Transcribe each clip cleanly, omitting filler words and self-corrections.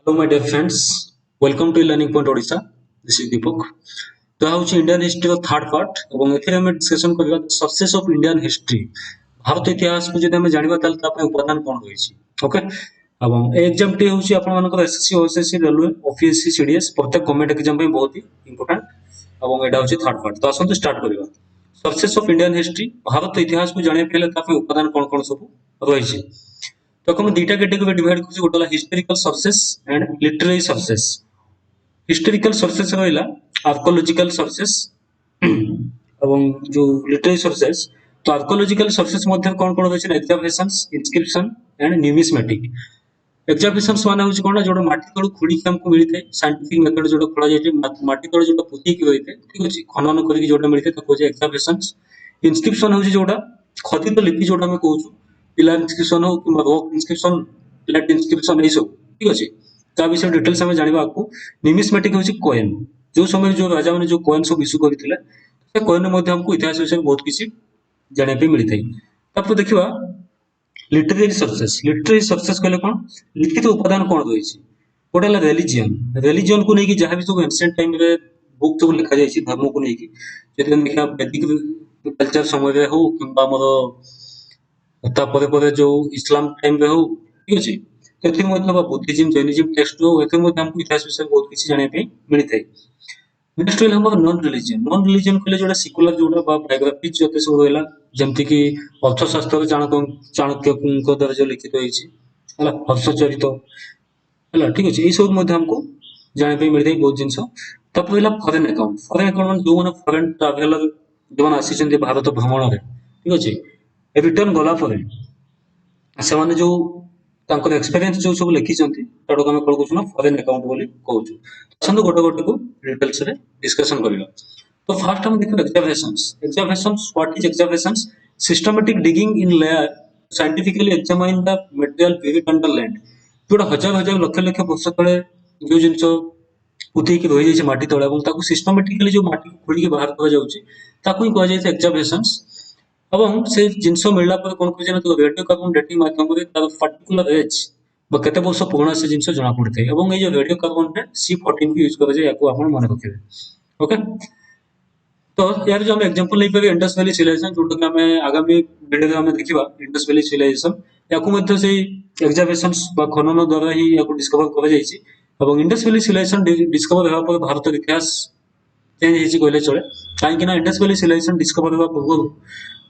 Hello, my dear friends. Welcome to Learning Point Odisha. This is Deepak. तो हूँ Indian history रो third part और एथिरे हम डिस्कशन करबा sources of Indian history Bharat इतिहास को जदि हम जानबा ताल ता पे उपादान कोन होई छी ओके एवं एग्जाम टी होची आपण मानकर SSC OSSC railway OPSC CDS प्रत्येक गवर्नमेंट एग्जाम पे बहुत ही इंपोर्टेंट एवं एडा होची थर्ड पार्ट तो आसंतु स्टार्ट करबा sources of Indian history Bharat इतिहास को जाने पहले ता पे उपादान कोन कोन सब रही छी तो हम दुईटा कैटेगरी डिवाइड करछि गोटला historical success and literary success historical success रहिला आर्कोलॉजिकल सक्सेस एवं जो लिटरेरी सक्सेस तो आर्कोलॉजिकल सक्सेस मध्ये कोन कोन होछि ना excavations inscription and numismatic excavations माने होछि कोन जोडा माटी तळु खुडी के हमको मिलिते साइंटिफिक मेथड जोडा खोला जाय माटी तळु जोडा पुती के होइते ठीक अछि खनन करी जोडा मिलिते ताको होछि एक्सकैवेशंस इंस्क्रिप्शन होछि जोडा खदित लिपि जोडा हम कहउछु पिलर इंस्क्रिप्शन हो कि रॉक इंस्क्रिप्शन प्लेट इंस्क्रिप्शन ए सब ठीक अछि ता विषय डिटेल्स हम जानिबा आपको न्यूमिस्मेटिक होछि कॉइन जो समय जो राजा माने जो कॉइन सब इश्यू करथिले से कॉइन मध्ये हमको इतिहास विषय बहुत किछि जाने पे मिलिथाय तापर देखिबा लिटरेरी सक्सेस कहले कोन लिखित उपादान कोन होई छी गोटेला रिलीजन को नहीं कि जहां भी सब एंशिएंट टाइम रे बुक सब लिखा जाय छी धर्म को नहीं कि जदि हम देखा वैदिक कल्चर समय रे हो किंबा हमर तापर पर जो इस्लाम टाइम रे हो ठीक अछि एथि मतलब बुद्धिज्म जैनिज्म टेक्स्ट हो एथि मतलब हमको इतिहास विषय बहुत किछि जाने पे मिलिथाय नेक्स्ट वेल हमर नॉन रिलीजन कहले जोडा सेकुलर जोडा बा बायोग्राफी जते सब होइला जेमति कि अर्थशास्त्र चाणक्य को द्वारा जो लिखित होई छी हला हर्षचरित हला ठीक अछि ई सब मध्ये हमको जाने पे मिलिथाय बहुत जिंस त पहिला फॉरेन अकाउंट जो माने फॉरेन ट्रैवलर जो माने आसी चंदी भारत भ्रमण रे ठीक अछि रिटर्न गला परे से माने जो तांकर एक्सपीरियंस जो सब लिखि चंती ताडो हम कोन कहउछु ना फॉरेन अकाउंट बोली कहउछु संदो गोटे गोटे को डिटेल्स रे डिस्कशन करिला तो फर्स्ट हम देखो excavations what is excavations systematic digging in layer scientifically examine the material buried under land जोड़ा हजार हजार लक्ष लक्ष वर्ष तले जो जिंस पुती की रही जाय माटी तळे এবং ताकू सिस्टमैटिकली जो माटी को खोली के बाहर कर जाउची ताकू ही कह जाय एक्सकैवेशंस ଏବଂ ସେ ଜିନିଷ ମିଳିଲା ପରେ କଣ କରୁଛି ନା ରେडिଓ କାର୍ବନ ଡେଟିଂ ମାଧ୍ୟମରେ ତାର ପାର୍ଟିକୁଲାର ଏଜ୍ ବା କେତେ ବର୍ଷ ପୁରୁଣା ସେ ଜିନିଷ ଜଣା ପଡିଥାଏ ଏବଂ ଏଇ ଯୋଉ ରେडिଓ କାର୍ବନରେ C14 କୁ ୟୁଜ କରାଯାଏ ୟାକୁ ଆପଣ ମନେ ରଖିବେ ଓକେ तो यार जो हम एग्जांपल ले पारे इंडस वैली सिविलाइजेशन जोटा कि हमें आगामी वीडियो में हमें देखिबा इंडस वैली सिविलाइजेशन याकू मध्ये से एक्सकैवेशंस बा खनन द्वारा ही याकू डिस्कवर करा जायछि এবং इंडस वैली सिविलाइजेशन डिस्कवर हेबा पर भारत इतिहास चेंज हेछि कहले चले काहे कि ना इंडस वैली सिविलाइजेशन डिस्कवर हेबा पूर्व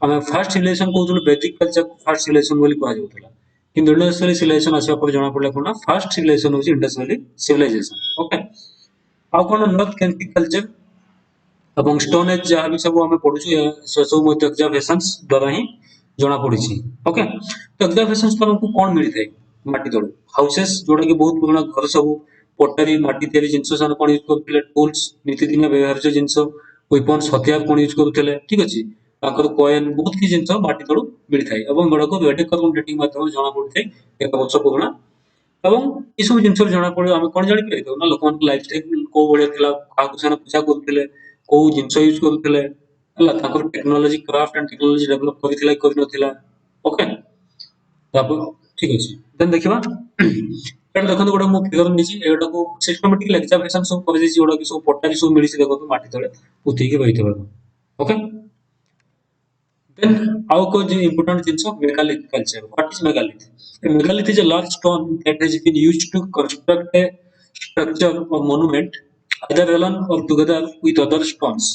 हमें फर्स्ट सिविलाइजेशन कहउछु वैदिक कल्चर को फर्स्ट सिविलाइजेशन बोली कहा जाउतला किंतु इंडस वैली सिविलाइजेशन आसीबा पर जणा पडला कोना फर्स्ट सिविलाइजेशन होछि इंडस वैली सिविलाइजेशन ओके आ कोन नॉर्थ केंटिक कल्चर এবং स्टोन एज जहाँ भी सब हमें पढुछु से सब मते एक्सकैवेशंस द्वारा ही जणा पडिछि ओके तो एक्सकैवेशंस पर हमको कोन मिलि थाय माटी तळे हाउसेस जोडा कि बहुत पुराना घर सब पोटरी माटी तेरी जिंस सन कोन यूज करथिले टूल्स नीतिदिन व्यवहार्य जिंस वेपन्स हथियार कोन यूज करथिले ठीक अछि ताकर कॉइन बहुत की जिंस माटी तळु मिलि थाय एवं बडा को रेडियो कार्बन डेटिंग माध्यम जणा पडि थाय एक वर्ष पुराना एवं ई सब जिंस जणा पडे हम कोन जानि परितो ना लोकन लाइफस्टाइल को बडे थिला काकु सन पूजा करथिले को जिंस यूज करथिले हला ताकर technology craft and technology develop करथिला कर नथिला ओके तापर ठीक अछि देन देखिबा एटा देखन गोटा मो फिगर निची एटा को सिस्टमैटिक एक्सकैवेशन सब कर जे जोडा कि सब पट्टारी सब मिलिसि देखो तो माटी तळे पुती के रहितबा okay then how could the important things of megalithic culture? What is megalithic? A megalith is a large stone that has been used to construct a structure or monument, either alone or together with other stones.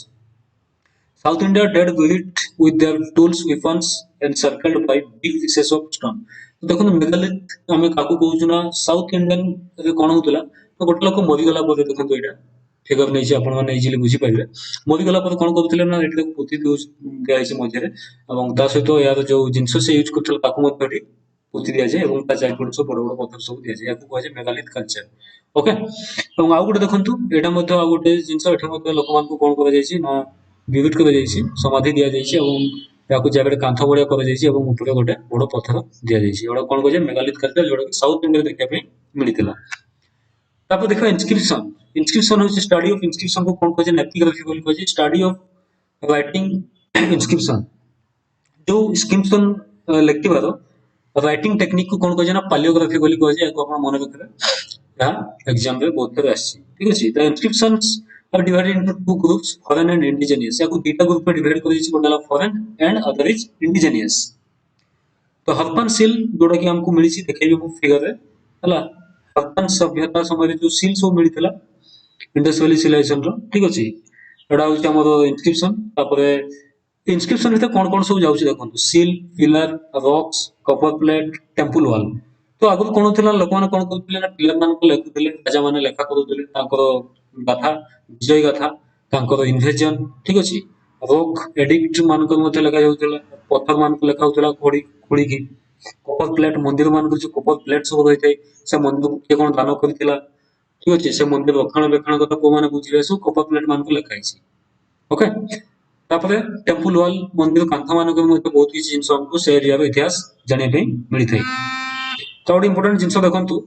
South India did it with their tools, weapons, encircled by big pieces of stone. तो देखो megalith हमें काकू कहउछु ना south Indian रे कोन होतला तो गोटे लोक मरि गला पर देखो तो एटा फिगर नै छै आपण माने इजीली बुझी पाइबे मरि गला पर कोन करथिले ना एटा पोती दिया छै मध्ये एवं ता सहित यार जो जिंस से यूज करथिले ताकू मध्ये पोती दिया छै एवं ता चाइ पड सब बड़ बड़ पत्थर सब दिया छै याकू कहै छै मेगालिथ कल्चर ओके एवं आ गुटे देखंतु एटा मध्ये आ गुटे जिंस एटा मध्ये लोक मान को कोन करा जाय छै ना विविध करा जाय छै समाधि दिया जाय छै एवं याकू जाबे कांथ बडिया करा जाय छै एवं ऊपर गोटे बड़ पत्थर दिया जाय छै एटा कोन कहै छै मेगालिथ कल्चर जोडा साउथ इंडिया देखा पे मिलितला तापर देखो इंस्क्रिप्शन इंस्क्रिप्शन होची स्टडी ऑफ इंस्क्रिप्शन को कोन कहै छै एपिग्राफी बोली कहै छै स्टडी ऑफ राइटिंग इंस्क्रिप्शन जो इंस्क्रिप्शन लिखतिबार राइटिंग टेक्निक को कोन कहै छै ना पालियोग्राफी बोली कहै छै याको आपण मन रखबे यहाँ एग्जाम रे बहुत थर आसी ठीक अछि the inscriptions are divided into two groups foreign and indigenous याको दुटा ग्रुप में डिवाइड कर दिछि कोनला foreign and other is indigenous तो हरप्पन सील जोड़ा कि हमको मिली देखिए वो फिगर रे हला हरप्पन सभ्यता समय जो सील सब मिलथिला इंडस वैली सिविलाइजेशन रो ठीक अछि एडा होछि हमर इंस्क्रिप्शन तापरे इंस्क्रिप्शन रे कोन कोन सब जाउछि देखंतु seal pillar rocks copper plate temple wall तो आगु कोन थिला लोक माने कोन करथिले ना पिलर मान को लेखुथिले राजा माने लेखा करूथिले तांकर गाथा विजय गाथा तांकर इन्वेजन ठीक अछि रॉक एडिक्ट मान को मते लेखा जाउथिला पत्थर मान को लेखा होथिला खोड़ी खोड़ी की कपर प्लेट मंदिर मान को जो कपर प्लेट सब होइथै से मंदिर के कोन दान करथिला ठीक अछि से मंदिर रक्षण कथा को माने बुझिले सो कपर प्लेट मान को लेखा आइछि ओके तापरे टेंपल वॉल मंदिर कांथ मान को मते बहुत किछि जिंस हमको से एरिया रो इतिहास जाने पे मिली थाई तो ଗୋଟେ इंपोर्टेंट जिंस देखंतु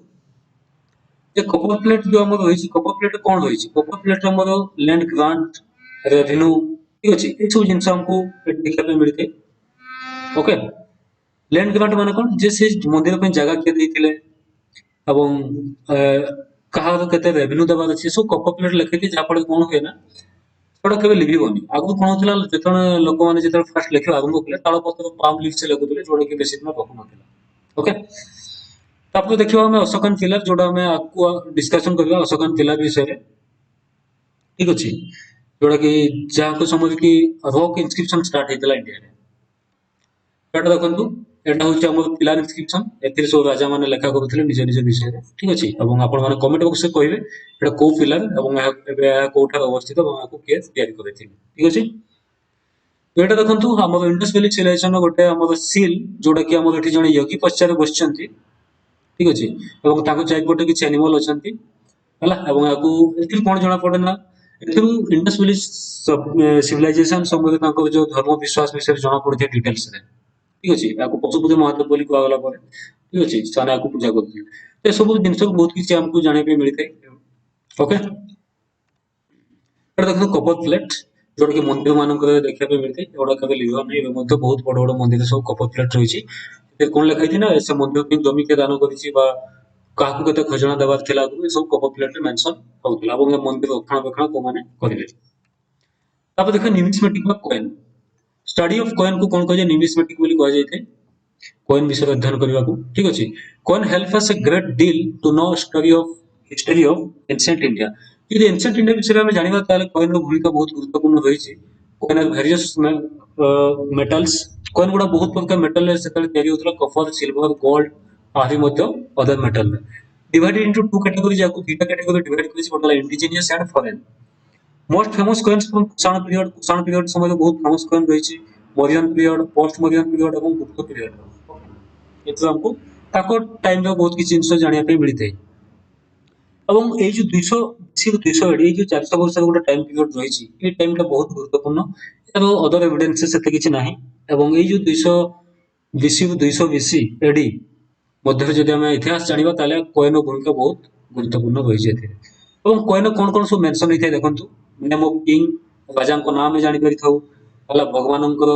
जे कपर प्लेट जो हमर होइछि कपर प्लेट कोन होइछि कपर प्लेट हमर लैंड ग्रांट रेवेन्यू ठीक अछि ए सब जिंस हमको देखा पे मिली थाई ओके लैंड ग्रांट माने कोन जे से मंदिर पे जगह के देथिले एवं काହାର केते रेवेन्यू देबार अछि सब कपर प्लेट लिखिथि जा पड़े कोन होय ना छोड़ा केबे लिखिबोनी आगु कोन होतला जेतण लोक माने जेतण फर्स्ट लिखिबा आगु कोले ताळ पत्र पाम लीफ से लिखुथले जोडे के बेसी दिन रखु नथिला ओके तापर देखिबा हम अशोकन पिलर जोडा हम आकु डिस्कशन करबा अशोकन पिलर विषय रे ठीक अछि जोडा कि जाको समय कि रॉक इंस्क्रिप्शन स्टार्ट हेतला इंडिया रे एटा देखंतु एटा होछि हमर पिलर इंस्क्रिप्शन एथिर सब राजा माने लेखा करूथले निज निज विषय रे ठीक अछि एवं आपण माने कमेंट बॉक्स रे कहबे एटा को पिलर एवं एबे कोठा अवस्थित एवं आको के तयारी करैथिल ठीक अछि तो एटा देखंतु हमर इंडस वैली सिविलाइजेशन गोटे हमर सील जोडा कि हमर एठी जने योगी पश्चार बसचंती ठीक अछि एवं ताको चाइ पटे किछ एनिमल अछंती हला एवं आकु एथिर कोन जणा पडे ना एथिर इंडस वैली सिविलाइजेशन संबंध ताको जो धर्म विश्वास विषय जणा पडथे डिटेल्स रे ठीक अछि आकु पशुपति महत्व बोली को आगला पर ठीक अछि साने आकु पूजा करथि ए सब जिंस बहुत किछ हमकु जाने पे मिलथे ओके एटा देखो कपर प्लेट जोड़ के मंदिर मानक देखा पे मिलते एगुड़ा केवल लिभर नहीं बहुत बड़ बड़ मंदिर सब कपर प्लेट रही कौन लिखाई ना से मंदिर के जमी के दान कर केते खजना देवार थिला सब कपर प्लेट रे मेंशन होउतला एवं मंदिर रक्षणाबेक्षण को माने करिले तापर देखो न्यूमिस्मेटिक बा कॉइन स्टडी ऑफ कॉइन को कोन कहे न्यूमिस्मेटिक बोली कहा जायते कॉइन विषय अध्ययन करबा को ठीक अछि coin help us a great deal to know history of ancient India यदि एंशिएंट इंडिया विषय में जानिबा ताले कॉइन रो भूमिका बहुत गुरुत्वपूर्ण रहिछि कॉइन वेरियस मेटल्स कॉइन गुडा बहुत प्रकार मेटल से तयारी होतला कॉपर सिल्वर गोल्ड आदि मध्य other metal divided into two category जाको दुटा कैटेगरी डिवाइड करिछि कोनला indigenous and foreign most famous coins from Kushan period समय बहुत फेमस कॉइन रहिछि Mauryan period post Mauryan period और गुप्त पीरियड एतो हमको ताको टाइम रो बहुत किछि इन्फो जानिया पे मिलिथै এবং এই যে 200 সির 200 এডি এই যে 400 বছর গোটা টাইম পিরিয়ড রয়েছে এই টাইমটা বহুত গুরুত্বপূর্ণ এবং অদর এভিডেন্সে সেতে কিছু ନାହିଁ এবং এই যে 200 বিসি 200 বিসি এডি মধ্যে যদি আমি ইতিহাস জানিবা তাহলে কয়েন ভূমিকা বহুত গুরুত্বপূর্ণ রয়েছে এতে এবং কয়েন কোন কোন সব মেনশন হইଥାଏ দেখন্তু নেম অফ কিং রাজাଙ୍କ নাম ଆମେ ଜାଣି ପରିଥାଉ ହେଲା ଭଗବାନଙ୍କର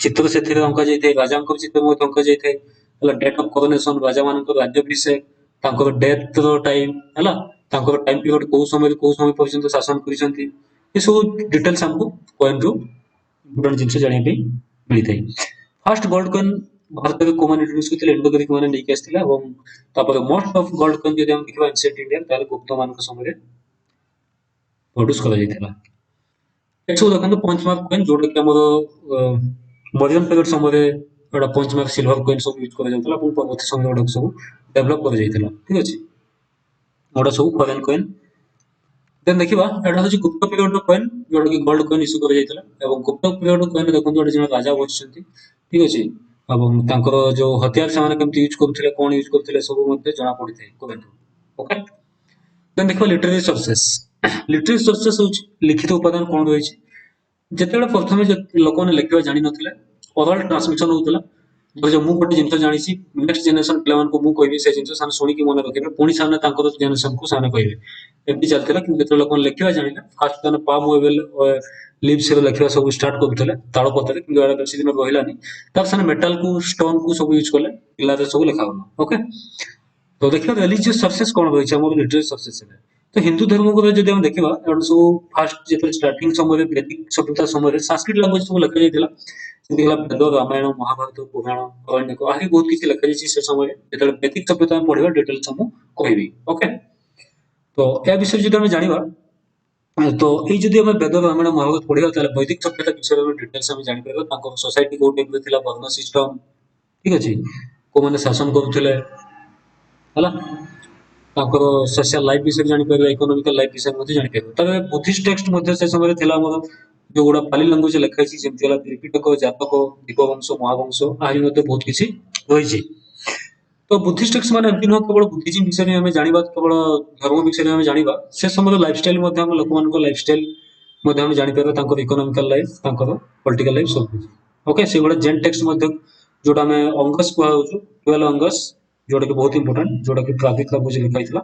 ଚିତ୍ର ସେଥିରେ ଅଙ୍କା ଯାଇଥାଏ ରାଜାଙ୍କର ଚିତ୍ର ମଧ୍ୟ ଅଙ୍କା ଯାଇଥାଏ ହେଲା ଡେଟ୍ ଅଫ କରୋନେସନ ରାଜାମାନଙ୍କର ରାଜ୍ୟାଭିଷେକ तांकर डेथ रो टाइम हला तांकर टाइम पीरियड को समय पर्यंत शासन करिसंती ये सब डिटेल्स हमको कॉइन रो इंपोर्टेंट जिंस जानिया पे मिली थाई फर्स्ट गोल्ड कॉइन भारत के कॉमन इंट्रोड्यूस करथिले इंडो ग्रीक माने लेके आस्थिला एवं तापर मोस्ट ऑफ गोल्ड कॉइन जदि हम देखबा एंशिएंट इंडिया ताले गुप्त मान के समय रे प्रोड्यूस करा जायतिला एछो देखंतु पंचमार्क कॉइन जोडा के हमर मॉडर्न पीरियड समय रे एटा पंचमार्क सिल्वर कॉइन सब यूज करा जायतिला पुन परवर्ती समय एटा सब डेवलप कर जायतिला ठीक अछि ओडा सब फॉरेन कॉइन देन देखिबा एटा होछि गुप्त पीरियड रो कॉइन जोडा कि गोल्ड कॉइन इशू कर जायतिला एवं गुप्त पीरियड रो कॉइन देखंतु एटा जने राजा बसचंती ठीक अछि एवं तांकर जो हथियार से माने केमति यूज करथिले कोन यूज करथिले सब मध्ये जणा पडिथै कॉइन ओके देन देखो लिटरेरी सोर्सेस होछि लिखित उपादान कोन रहिछि जेतेबेले प्रथमे लोक ने लिखिबा जानि नथिले ओरल ट्रांसमिशन होतला जो मु गोटे जिंस जानि छि नेक्स्ट जनरेशन प्लेवन को मु कहबी से जिंस सान सुनी कि मन रखिबे पुनी सामने तांकर जनरेशन को सामने कहबे एमती चलतला कि जेते लोक लिखिबा जानिला फास्ट तने पाम वेबल लीव्स रे लिखिबा सब स्टार्ट करथले ताळ पत्रे कि एडा बेसी दिन रहिलानी तब साने मेटल को स्टोन को सब यूज करले पिला रे सब लिखा होना ओके तो देखिए रिलीजियस सोर्सेस कौन रही है हमर लिटरेरी सोर्सेस है तो हिंदू धर्म को जदि हम देखिबा एवं सब फास्ट जेते स्टार्टिंग समय रे वैदिक सभ्यता समय रे संस्कृत लैंग्वेज सब लिखा जायतिला जेतिला वेद रामायण महाभारत पुराण अरण्यक आही बहुत किछि लिखा जायछि से समय जेते वैदिक सभ्यता हम पढिबा डिटेल्स हम कहबी ओके तो ए विषय जदि हम जानिबा तो ये जदि हम वेद रामायण महाभारत पढिबा ताले वैदिक सभ्यता विषय में डिटेल्स हम जानि परबा तांको सोसाइटी को टाइप रे थिला वर्ण सिस्टम ठीक अछि को माने शासन करूथिले हला तांकर सोशल लाइफ विषय जानि परबा इकोनॉमिकल लाइफ विषय मध्ये जानि परबा तबे बुद्धिस्ट टेक्स्ट मध्ये से समय थिला हमर जो गुडा पाली लैंग्वेज लिखा अछि जेमति हला त्रिपिटक जातक दीपवंश महावंश आही मध्ये बहुत किछि रहिछि तो बुद्धिस्ट टेक्स्ट माने एमति न केवल बुद्धिज्म विषय में हमें जानिबा केवल धर्म विषय में हमें जानिबा से समय लाइफस्टाइल मध्ये हम लोकमान को लाइफस्टाइल मध्ये हम जानि परबा तांकर इकोनॉमिकल लाइफ तांकर पॉलिटिकल लाइफ सब कुछ ओके से गुडा जेन टेक्स्ट मध्ये जोटा में अंगस को होछु 12 अंगस जोटा कि बहुत इंपोर्टेंट जोटा कि प्राकृतिक लैंग्वेज लिखा हितला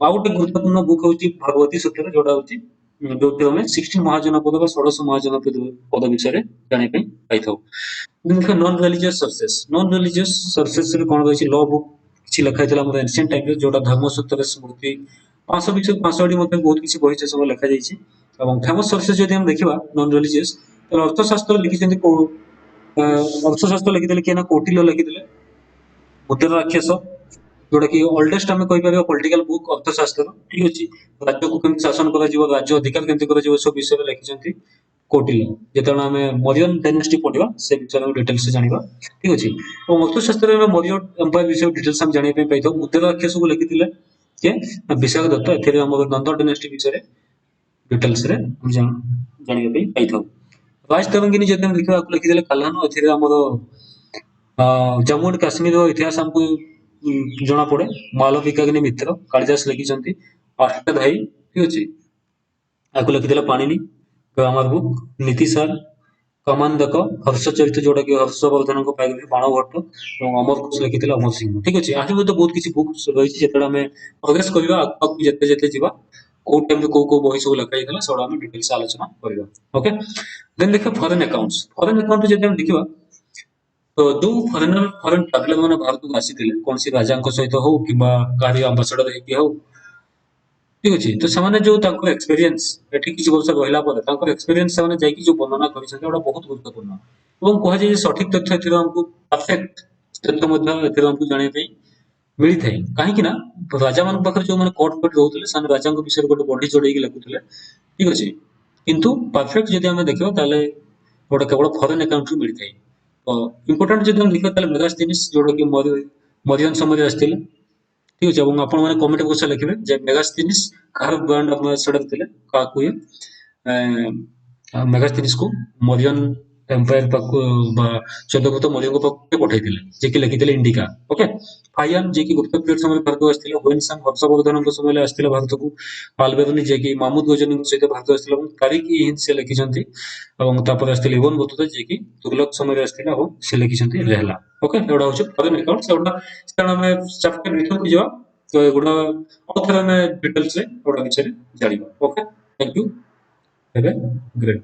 आ गोटे गुरुत्वपूर्ण बुक होची भगवती सूत्र जोटा होची जो हमें 16 महाजनपद बा 16 महाजनपद पद विषय रे जानि पई पाइथौ देखो नॉन रिलीजियस सोर्सेस रे कोन होची लॉ बुक किछि लिखा हितला हमर एंशिएंट टाइम रे जोटा धर्म सूत्र स्मृति 500 विषय 500 डी मध्ये बहुत किछि बहि से सब लिखा जायछि एवं फेमस सोर्सेस जदि हम देखिबा नॉन रिलीजियस तो अर्थशास्त्र लिखिसेंति को अर्थशास्त्र लिखिदेले कि ना कोटिल्य लिखिदेले मुद्रा राक्षस जोटा कि ओल्डेस्ट हमें कहि परिबा पॉलिटिकल बुक अर्थशास्त्र ठीक अछि राज्य को केमति शासन करा जीव राज्य अधिकार केमति करा जीव सब विषय लिखिसंती कोटिल्य जेतण हमें मौर्यन डायनेस्टी पढिबा से विषय में डिटेल्स से जानिबा ठीक अछि और अर्थशास्त्र में मौर्य एम्पायर विषय डिटेल्स हम जानिबा पाइथौ मुद्रा राक्षस को लिखिथिले के विशाख दत्त एथिरे हमर नंद डायनेस्टी विषय डिटेल्स रे हम जानिबा पाइथौ राज तरंगिनी जदि हम लिखिबा लिखिदेले काल्हानो एथिरे हमर जम्मू एंड काश्मीर इतिहास हमको जना पड़े मालविकाग्नि मित्र कालिदास लिखिसंती अष्टाध्यायी ठीक अछि आको लिखिदेला पाणिनि ग्रामर बुक नीतिसार कमांडक हर्षचरित जोटा कि हर्षवर्धन को बायोग्राफी बाणभट्ट और अमर कोश लिखिथिला अमर सिंह ठीक अछि आही मध्ये बहुत किछि बुक रहिछि जेतडा हमें प्रोग्रेस करबा आक जेते जेते जीवा को टाइम को बही सब लिखा हितला सोडा हम डिटेल्स आलोचना करबा ओके देन देखो फॉरेन अकाउंट जदि हम देखिबा तो जो फॉरेन ट्रावेलर माने भारत को आसीथिले कौन सी राजा को सहित हो किबा कारी एम्बेसडर हेकि हो ठीक अछि तो सामान्य जो ताको एक्सपीरियंस एठी किछि वर्ष रहला पर ताको एक्सपीरियंस सामान्य जाई जो वर्णना करिसेंते ओडा बहुत गुरुत्वपूर्ण एवं कहा जाय सठिक तथ्य एथिरो हमको परफेक्ट तथ्य मध्ये एथिरो हमको जाने पई मिली थाई काहे कि ना राजा मान पाखर जो माने कोर्ट कोर्ट रहउतले सान राजा को विषय गोटे बॉडी जोड़े के लिखुतले ठीक अछि किंतु परफेक्ट जदि हम देखिबा ताले ओडा केवल फॉरेन अकाउंट मिली थाई तो इंपोर्टेंट जदि हम देखिबा ताले मेगास्थनीस जोड़ा कि मौर्यन समय आस्थिले ठीक अछि এবং आपण माने कमेंट बॉक्स लिखिबे जे मेगास्थनीस कार ब्रांड अपन सेडर थिले का कोइ मेगास्थनीस को मौर्यन एम्पायर पाक बा चंद्रगुप्त मौर्य को पाक पठाइथिले जे कि लिखिथिले इंडिका ओके फायन जे कि गुप्त पीरियड समय भारत को आस्थिले होइनसंग हर्षवर्धन को समय आस्थिले भारत को पालबेरनी जे कि महमूद गजनी को सहित भारत आस्थिले এবং तारीख इ हिंद से लिखिसंती এবং तापर आस्थिले इवन बतुता जे कि तुगलक समय आस्थिले हो से लिखिसंती रहला ओके एडा होछ फॉरेन अकाउंट सेडा सेडा में चैप्टर भीतर को जवा तो एगुडा और थरा में डिटेल्स रे ओडा विषय जानिबा okay thank you have a great